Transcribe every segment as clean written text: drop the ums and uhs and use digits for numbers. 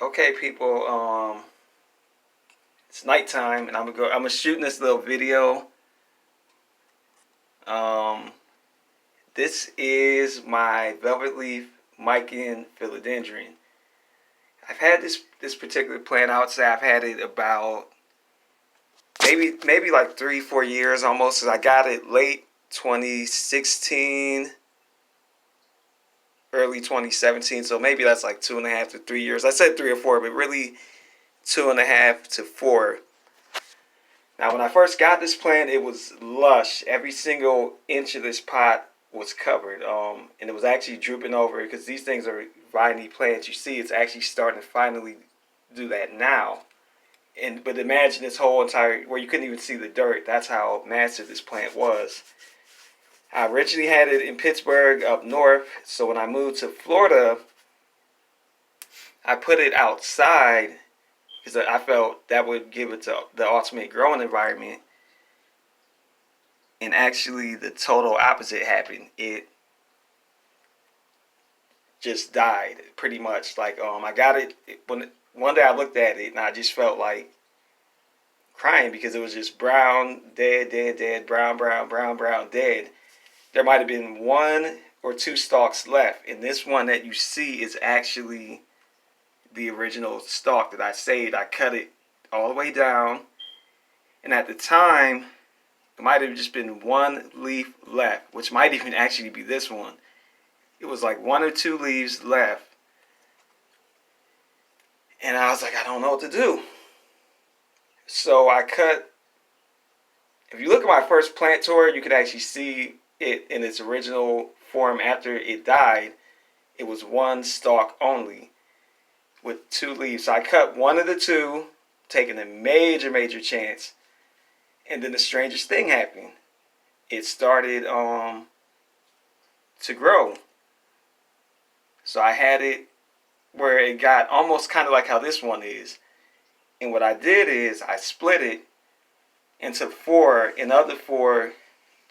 Okay, people. It's nighttime, and I'm gonna shooting this little video. Um, this is my velvet leaf Macin Philodendron. I've had this particular plant outside. I've had it about maybe like 3-4 years almost. I got it late 2016, early 2017. So maybe that's like 2.5 to 3 years. I said 3 or 4, but really 2.5 to 4. Now, when I first got this plant, it was lush. Every single inch of this pot was covered, and it was actually drooping over because these things are viney plants. You see, it's actually starting to finally do that now. But imagine this whole entire where you couldn't even see the dirt. That's how massive this plant was. I originally had it in Pittsburgh up north, so when I moved to Florida, I put it outside because I felt that would give it to the ultimate growing environment. And actually, the total opposite happened. It just died pretty much. Like I got when one day I looked at it and I just felt like crying because it was just brown, dead, dead, dead, brown, brown, brown, brown, dead. There might have been 1 or 2 stalks left, and this one that you see is actually the original stalk that I saved. I cut it all the way down, and at the time, it might have just been 1 leaf left, which might even actually be this one. It was like 1 or 2 leaves left, and I was like, I don't know what to do. So I cut. If you look at my first plant tour, you could actually see it in its original form after it died. It was 1 stalk only with 2 leaves. So I cut 1 of the 2, taking a major, major chance. And then the strangest thing happened. It started to grow. So I had it where it got almost kind of like how this one is. And what I did is I split it into 4. And the other 4,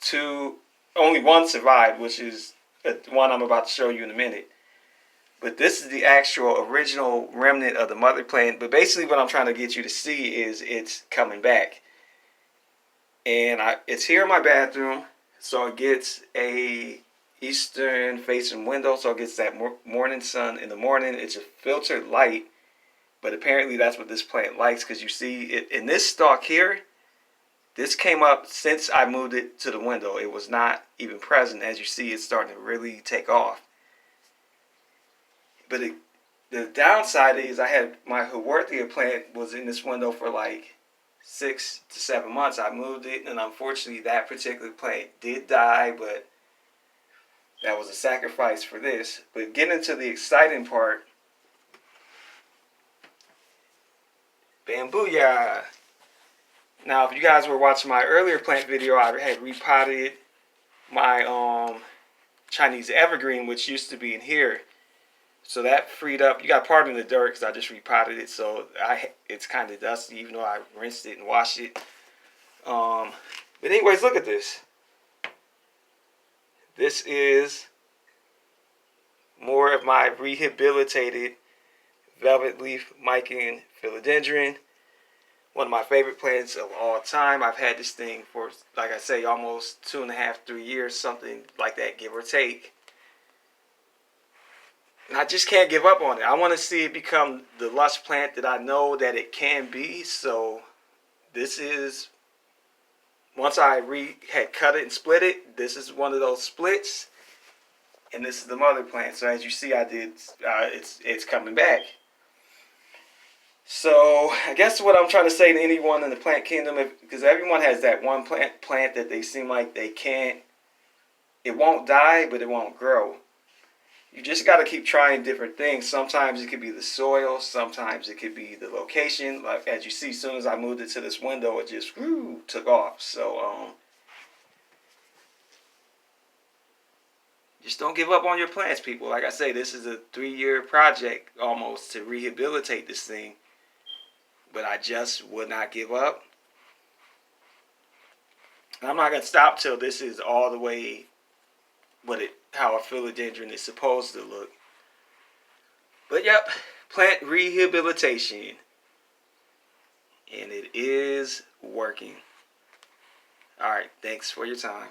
2, only 1 survived, which is the one I'm about to show you in a minute. But this is the actual original remnant of the mother plant. But basically what I'm trying to get you to see is it's coming back. And it's here in my bathroom. So it gets a eastern facing window. So it gets that morning sun in the morning. It's a filtered light. But apparently that's what this plant likes, because you see it in this stalk here. This came up since I moved it to the window. It was not even present. As you see, it's starting to really take off. But the downside is I had my Haworthia plant was in this window for like 6 to 7 months. I moved it, and unfortunately that particular plant did die, but that was a sacrifice for this. But getting into the exciting part, Bambooyah! Now, if you guys were watching my earlier plant video, I had repotted my Chinese evergreen, which used to be in here. So that freed up. You got part in the dirt because I just repotted it, so it's kind of dusty, even though I rinsed it and washed it. But anyways, look at this. This is more of my rehabilitated velvet leaf Macin Philodendron. One of my favorite plants of all time. I've had this thing for, like I say, almost 2.5-3 years, something like that, give or take. And I just can't give up on it. I want to see it become the lush plant that I know that it can be. So this is, once I had cut it and split it, this is one of those splits. And this is the mother plant. So as you see, I did, it's coming back. So I guess what I'm trying to say to anyone in the plant kingdom, because everyone has that one plant that they seem like they can't, it won't die, but it won't grow. You just got to keep trying different things. Sometimes it could be the soil. Sometimes it could be the location. Like as you see, as soon as I moved it to this window, it just took off. So just don't give up on your plants, people. Like I say, this is a 3-year project almost to rehabilitate this thing. But I just would not give up. And I'm not going to stop till this is all the way how a philodendron is supposed to look. But yep, plant rehabilitation. And it is working. All right, thanks for your time.